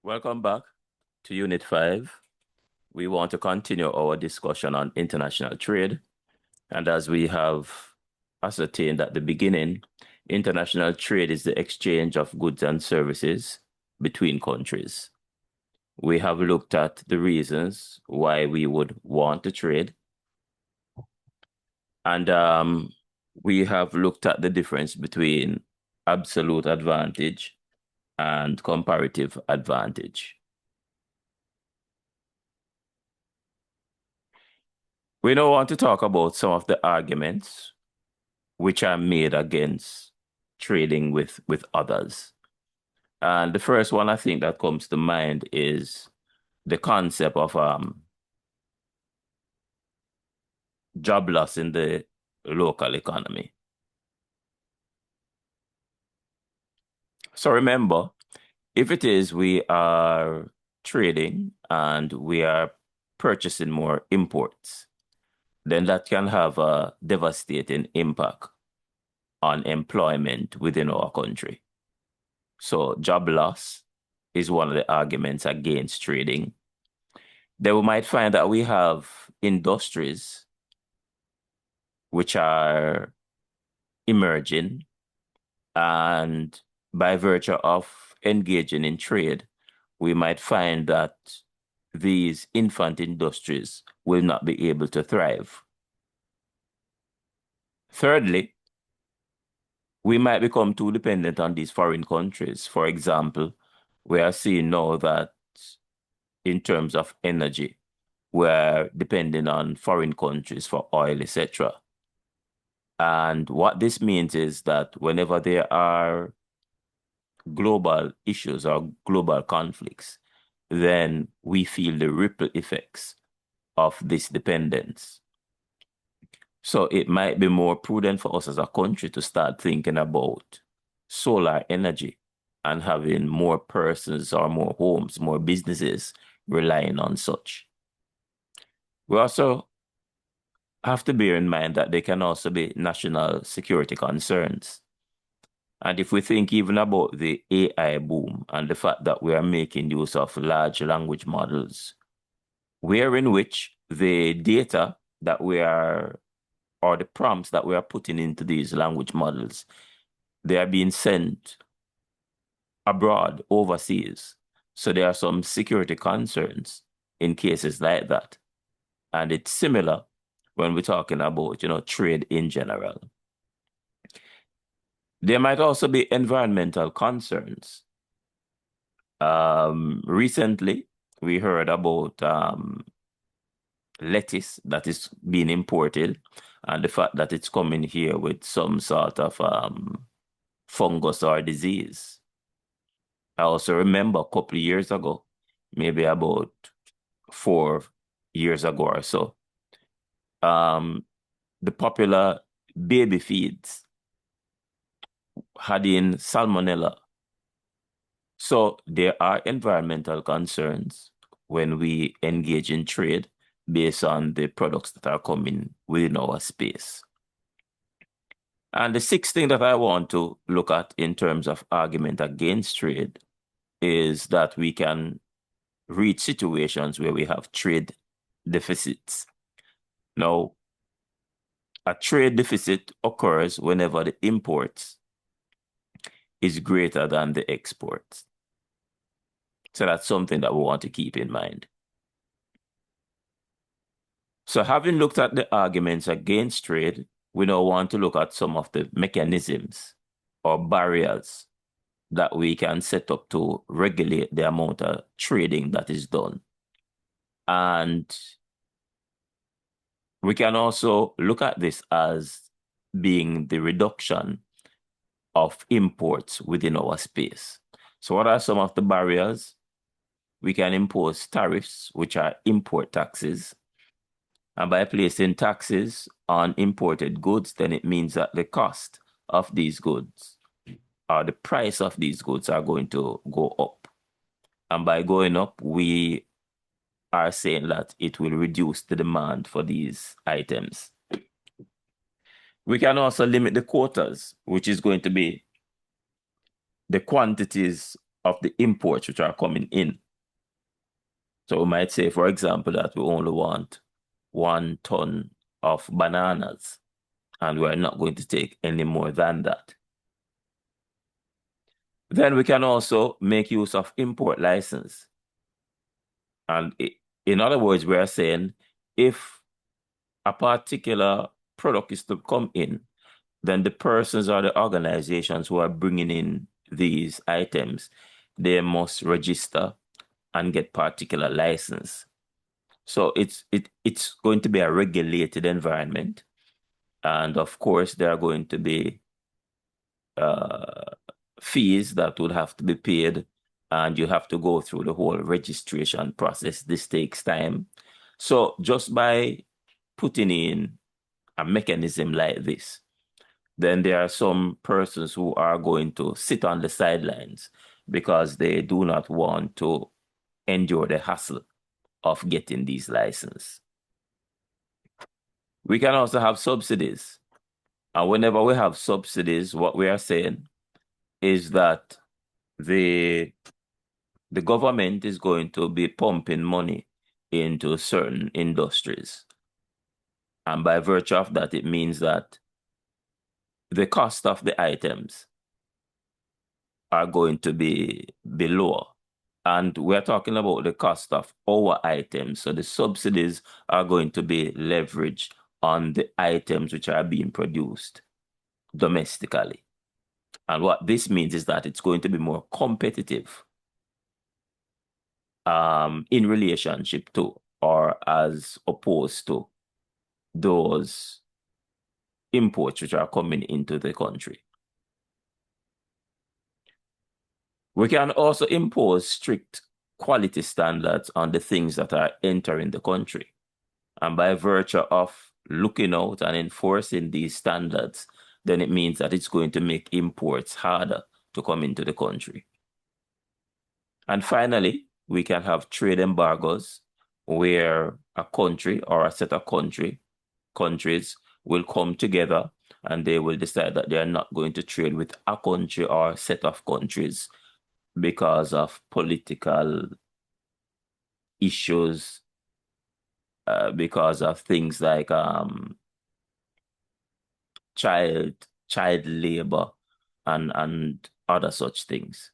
Welcome back to Unit 5. We want to continue our discussion on international trade. And as we have ascertained at the beginning, international trade is the exchange of goods and services between countries. We have looked at the reasons why we would want to trade. And we have looked at the difference between absolute advantage and comparative advantage. We now want to talk about some of the arguments which are made against trading with others. And the first one I think that comes to mind is the concept of job loss in the local economy. So remember, if it is we are trading and we are purchasing more imports, then that can have a devastating impact on employment within our country. So job loss is one of the arguments against trading. Then we might find that we have industries which are emerging, and by virtue of engaging in trade, we might find that these infant industries will not be able to thrive. Thirdly, we might become too dependent on these foreign countries. For example, we are seeing now that in terms of energy, we're depending on foreign countries for oil, etc. And what this means is that whenever there are global issues or global conflicts, then we feel the ripple effects of this dependence. So it might be more prudent for us as a country to start thinking about solar energy and having more persons or more homes, more businesses relying on such. We also have to bear in mind that there can also be national security concerns. And if we think even about the AI boom and the fact that we are making use of large language models, wherein which the data that we are, or the prompts that we are putting into these language models, they are being sent abroad, overseas. So there are some security concerns in cases like that. And it's similar when we're talking about, trade in general. There might also be environmental concerns. Recently, we heard about lettuce that is being imported and the fact that it's coming here with some sort of fungus or disease. I also remember a couple of years ago, maybe about 4 years ago or so, the popular baby feeds had in salmonella. So there are environmental concerns when we engage in trade based on the products that are coming within our space. And the sixth thing that I want to look at in terms of argument against trade is that we can reach situations where we have trade deficits. Now, a trade deficit occurs whenever the imports is greater than the exports. So that's something that we want to keep in mind. So having looked at the arguments against trade, we now want to look at some of the mechanisms or barriers that we can set up to regulate the amount of trading that is done. And we can also look at this as being the reduction of imports within our space. So what are some of the barriers? We can impose tariffs, which are import taxes. And by placing taxes on imported goods, then it means that the cost of these goods or the price of these goods are going to go up. And by going up, we are saying that it will reduce the demand for these items. We can also limit the quotas, which is going to be the quantities of the imports which are coming in. So we might say, for example, that we only want 1 ton of bananas, and we're not going to take any more than that. Then we can also make use of import license. And in other words, we are saying if a particular product is to come in, then the persons or the organizations who are bringing in these items, they must register and get particular license. So it's going to be a regulated environment. And of course, there are going to be uh, fees that would have to be paid, and you have to go through the whole registration process. This takes time. So just by putting in a mechanism like this, then there are some persons who are going to sit on the sidelines because they do not want to endure the hassle of getting these licenses. We can also have subsidies. And whenever we have subsidies, what we are saying is that the government is going to be pumping money into certain industries. And by virtue of that, it means that the cost of the items are going to be lower. And we're talking about the cost of our items. So the subsidies are going to be leveraged on the items which are being produced domestically. And what this means is that it's going to be more competitive in relationship to, or as opposed to, those imports which are coming into the country. We can also impose strict quality standards on the things that are entering the country. And by virtue of looking out and enforcing these standards, then it means that it's going to make imports harder to come into the country. And finally, we can have trade embargoes where a country or a set of countries will come together and they will decide that they are not going to trade with a country or a set of countries because of political issues, because of things like child labor and other such things.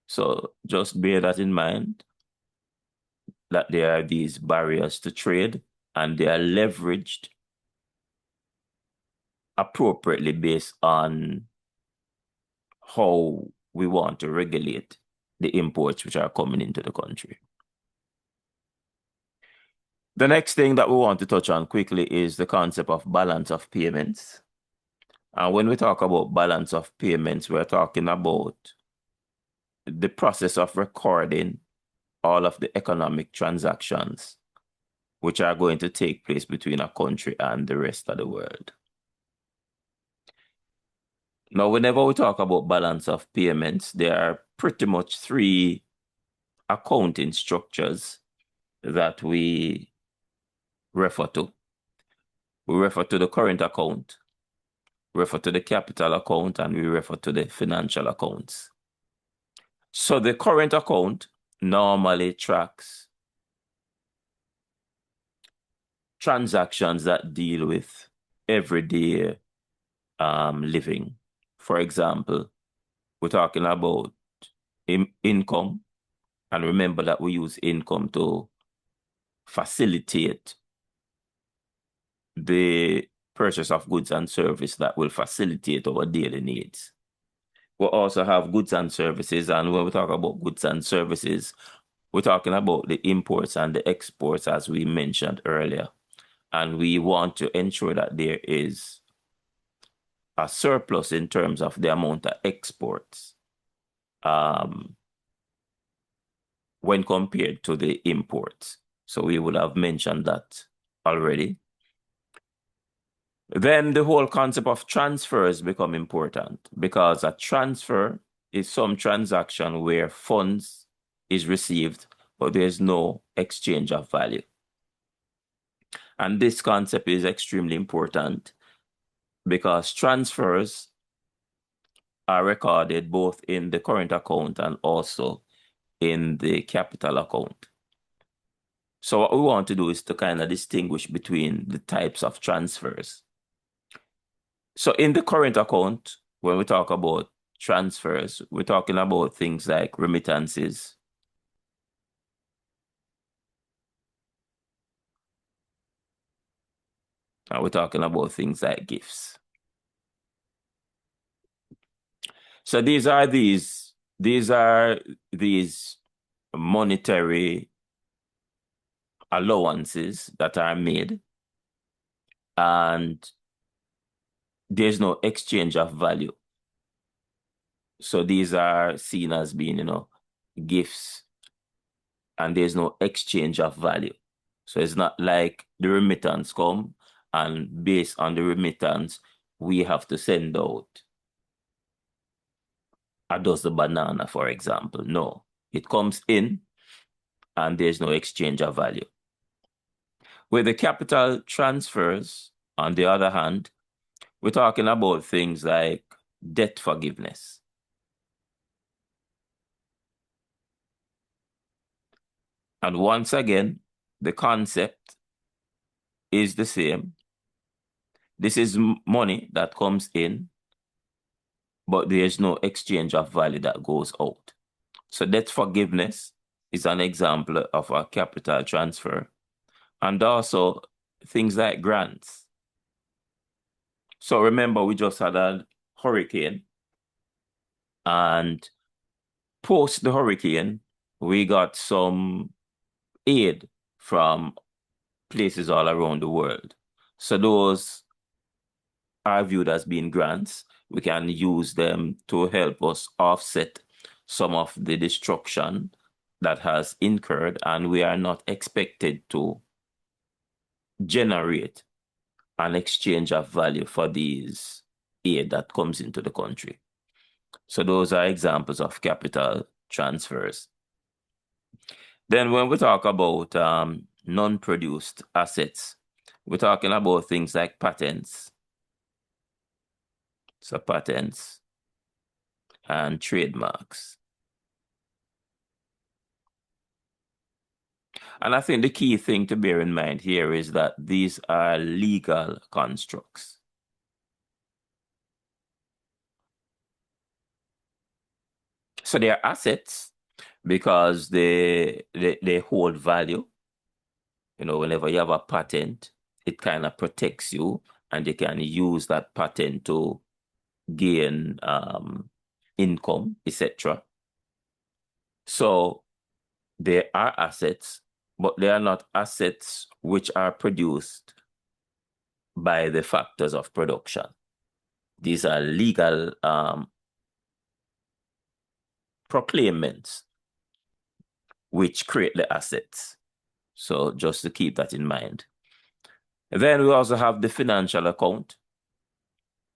So just bear that in mind, that there are these barriers to trade and they are leveraged appropriately based on how we want to regulate the imports which are coming into the country. The next thing that we want to touch on quickly is the concept of balance of payments. And when we talk about balance of payments, we're talking about the process of recording all of the economic transactions which are going to take place between a country and the rest of the world. Now, whenever we talk about balance of payments, there are pretty much 3 accounting structures that we refer to. We refer to the current account, refer to the capital account, and we refer to the financial accounts. So the current account normally tracks transactions that deal with everyday living. For example, we're talking about income, and remember that we use income to facilitate the purchase of goods and services that will facilitate our daily needs. We also have goods and services, and when we talk about goods and services, we're talking about the imports and the exports, as we mentioned earlier. And we want to ensure that there is a surplus in terms of the amount of exports when compared to the imports. So we would have mentioned that already. Then the whole concept of transfers become important, because a transfer is some transaction where funds is received, but there's no exchange of value. And this concept is extremely important because transfers are recorded both in the current account and also in the capital account. So what we want to do is to kind of distinguish between the types of transfers. So in the current account, when we talk about transfers, we're talking about things like remittances, and we're talking about things like gifts. So these are these monetary allowances that are made, and there's no exchange of value. So these are seen as being, gifts, and there's no exchange of value. So it's not like the remittance come, and based on the remittance, we have to send out a dozen banana, for example. No, it comes in, and there's no exchange of value. With the capital transfers, on the other hand, we're talking about things like debt forgiveness. And once again, the concept is the same. This is money that comes in, but there's no exchange of value that goes out. So debt forgiveness is an example of a capital transfer. And also things like grants. So remember, we just had a hurricane, and post the hurricane, we got some aid from places all around the world. So those are viewed as being grants. We can use them to help us offset some of the destruction that has incurred, and we are not expected to generate an exchange of value for these aid that comes into the country. So those are examples of capital transfers. Then when we talk about non-produced assets, we're talking about things like patents. So patents and trademarks. And I think the key thing to bear in mind here is that these are legal constructs. So they are assets because they hold value. Whenever you have a patent, it kind of protects you, and you can use that patent to gain income, etc. So they are assets, but they are not assets which are produced by the factors of production. These are legal proclaimants which create the assets. So just to keep that in mind. Then we also have the financial account.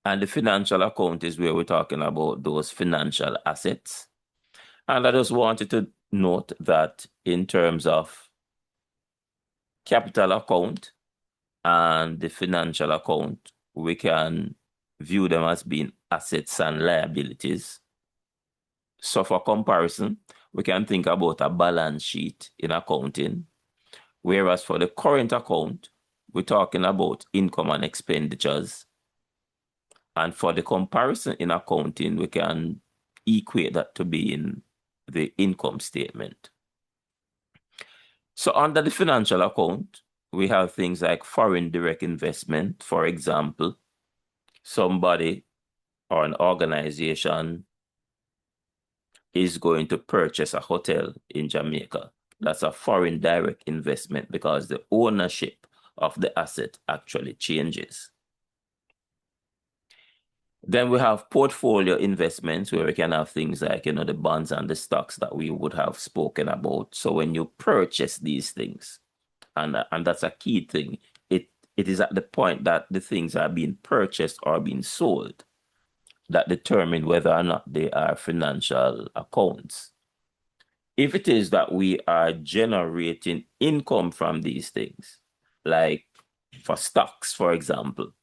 And the financial account is where we're talking about those financial assets. And I just wanted to note that in terms of capital account and the financial account, we can view them as being assets and liabilities. So for comparison, we can think about a balance sheet in accounting, whereas for the current account, we're talking about income and expenditures. And for the comparison in accounting, we can equate that to being the income statement. So under the financial account, we have things like foreign direct investment. For example, somebody or an organization is going to purchase a hotel in Jamaica. That's a foreign direct investment because the ownership of the asset actually changes. Then we have portfolio investments where we can have things like, the bonds and the stocks that we would have spoken about. So when you purchase these things, and that's a key thing, it is at the point that the things are being purchased or being sold that determine whether or not they are financial accounts. If it is that we are generating income from these things, like for stocks, for example,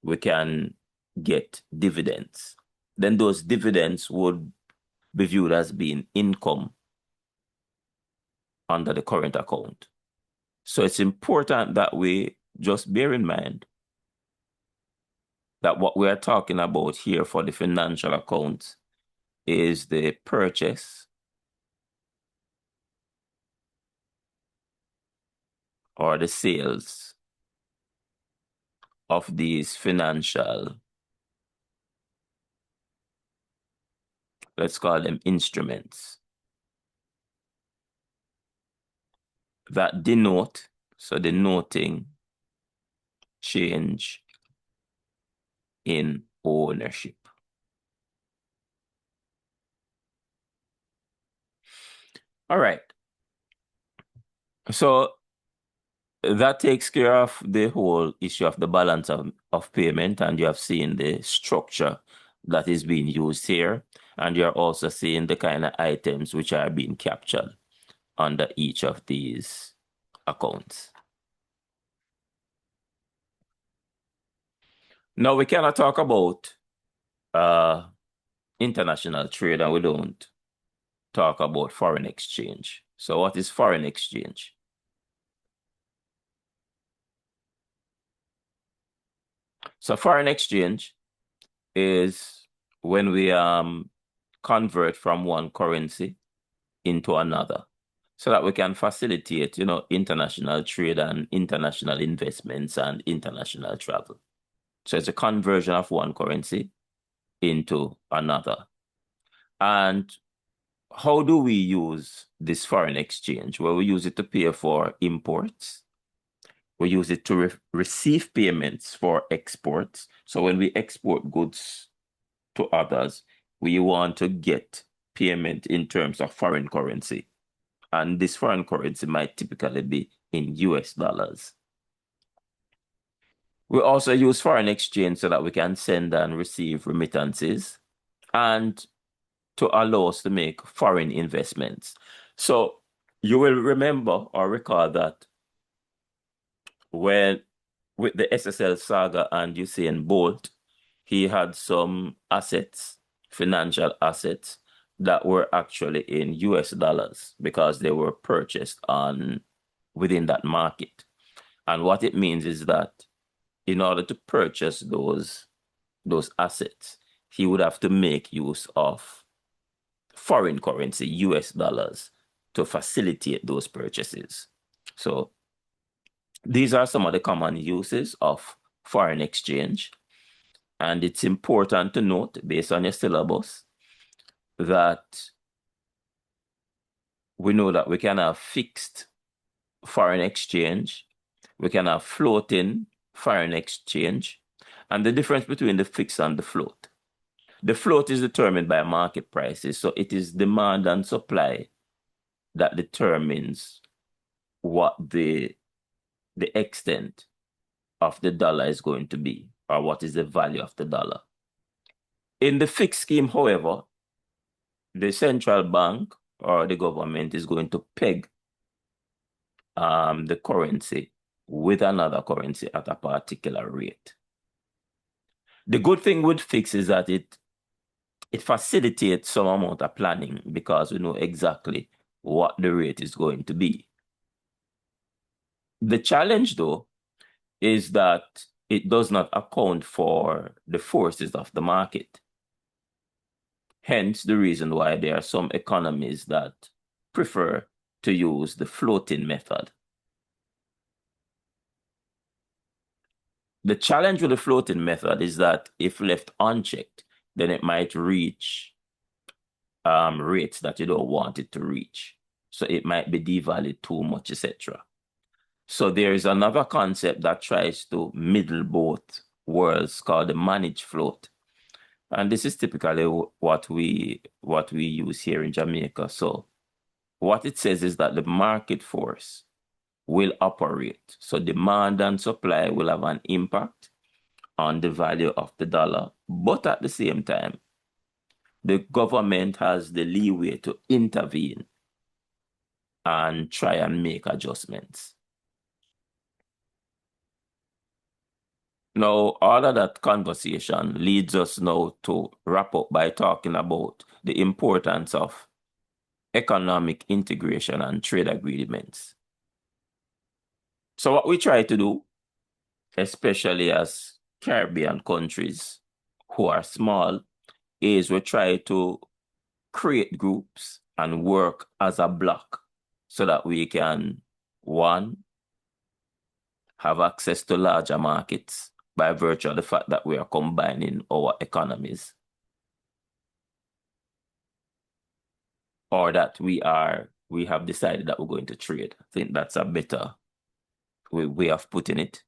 we can get dividends. then those dividends would be viewed as being income under the current account. So it's important that we just bear in mind that what we are talking about here for the financial accounts is the purchase or the sales of these financial, let's call them instruments, that denote, so denoting change in ownership. All right. So that takes care of the whole issue of the balance of payment, and you have seen the structure that is being used here, and you're also seeing the kind of items which are being captured under each of these accounts. Now, we cannot talk about international trade and we don't talk about foreign exchange. So what is foreign exchange? So foreign exchange is when we convert from one currency into another so that we can facilitate, international trade and international investments and international travel. So it's a conversion of one currency into another. And how do we use this foreign exchange? Well, we use it to pay for imports. We use it to receive payments for exports. So when we export goods to others, we want to get payment in terms of foreign currency. And this foreign currency might typically be in US dollars. We also use foreign exchange so that we can send and receive remittances and to allow us to make foreign investments. So you will remember or recall that when with the SSL saga and Usain Bolt, he had some assets, financial assets, that were actually in US dollars because they were purchased within that market. And what it means is that in order to purchase those assets, he would have to make use of foreign currency, US dollars, to facilitate those purchases. So these are some of the common uses of foreign exchange. And it's important to note, based on your syllabus, that we know that we can have fixed foreign exchange, we can have floating foreign exchange, and the difference between the fixed and the float. The float is determined by market prices, so it is demand and supply that determines what the extent of the dollar is going to be, or what is the value of the dollar. In the fixed scheme, however, the central bank or the government is going to peg the currency with another currency at a particular rate. The good thing with fixed is that it facilitates some amount of planning because we know exactly what the rate is going to be. The challenge, though, is that it does not account for the forces of the market. Hence, the reason why there are some economies that prefer to use the floating method. The challenge with the floating method is that if left unchecked, then it might reach rates that you don't want it to reach. So it might be devalued too much, etc. So there is another concept that tries to middle both worlds called the managed float. And this is typically what we use here in Jamaica. So what it says is that the market force will operate. So demand and supply will have an impact on the value of the dollar. But at the same time, the government has the leeway to intervene and try and make adjustments. Now, all of that conversation leads us now to wrap up by talking about the importance of economic integration and trade agreements. So, what we try to do, especially as Caribbean countries who are small, is we try to create groups and work as a block so that we can, one, have access to larger markets by virtue of the fact that we are combining our economies, or that we have decided that we're going to trade. I think that's a better way of putting it.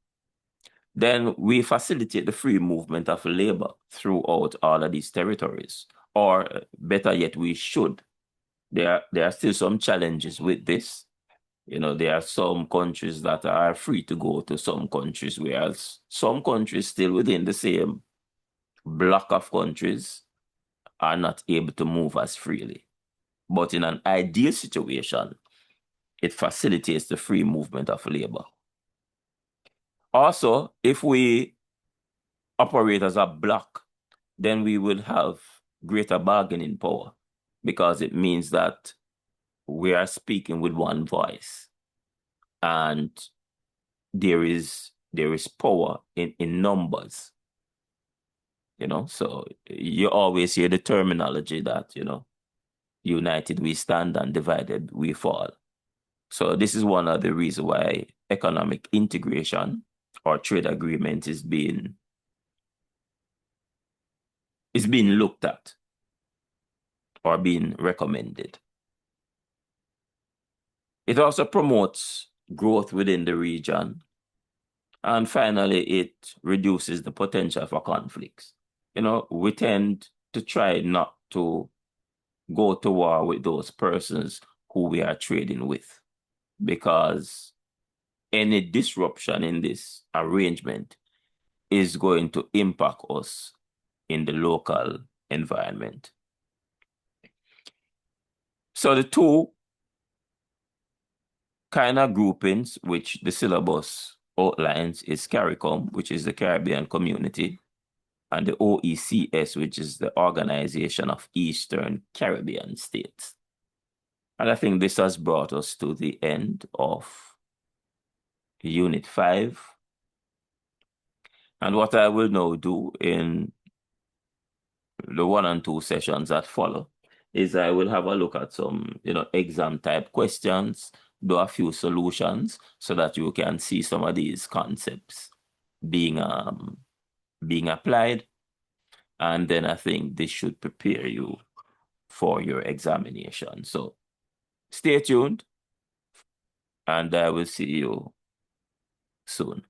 Then we facilitate the free movement of labor throughout all of these territories. Or better yet, we should. There are still some challenges with this. There are some countries that are free to go to some countries, whereas some countries still within the same block of countries are not able to move as freely. But in an ideal situation, it facilitates the free movement of labor. Also, if we operate as a block, then we will have greater bargaining power, because it means that we are speaking with one voice, and there is power in numbers. So you always hear the terminology that, united we stand and divided we fall. So this is one of the reasons why economic integration or trade agreement is being looked at or being recommended. It also promotes growth within the region. And finally, it reduces the potential for conflicts. We tend to try not to go to war with those persons who we are trading with, because any disruption in this arrangement is going to impact us in the local environment. So the two kind of groupings which the syllabus outlines is CARICOM, which is the Caribbean Community, and the OECS, which is the Organization of Eastern Caribbean States. And I think this has brought us to the end of Unit 5. And what I will now do in the 1 and 2 sessions that follow is I will have a look at some, exam type questions, do a few solutions so that you can see some of these concepts being applied. And then I think this should prepare you for your examination. So stay tuned, and I will see you soon.